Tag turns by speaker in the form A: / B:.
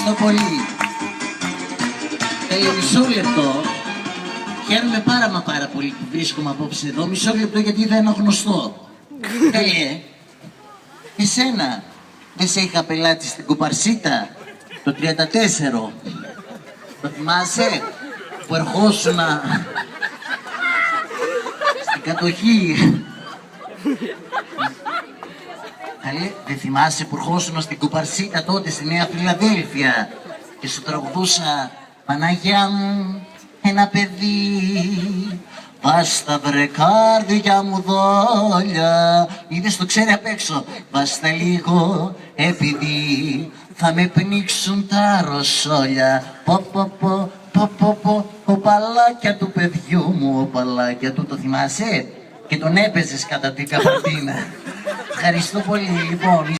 A: Ευχαριστώ πολύ. Μισό λεπτό. Χαίρομαι πάρα πολύ που βρίσκομαι απόψε εδώ. Μισό λεπτό γιατί είδα ένα γνωστό. Εσένα δεν σε είχα πελάτη στην Κουπαρσίτα το 34. Το θυμάσαι που ερχόσουνα στην κατοχή. Καλέ, δεν θυμάσαι που ερχόσουνα στην Κουπαρσίτα τότε στη Νέα Φιλαδέλφια και σου τραγουδούσα Παναγιά μου ένα παιδί, βάστα βρε κάρδια μου δόλια. Είδες το ξέρει απ' έξω. Βάστα λίγο επειδή θα με πνίξουν τα ροσόλια. Οπαλάκια του παιδιού μου, οπαλάκια του, το θυμάσαι? Και τον έπαιζες κατά την καπαρτίνα. Ευχαριστώ πολύ λοιπόν.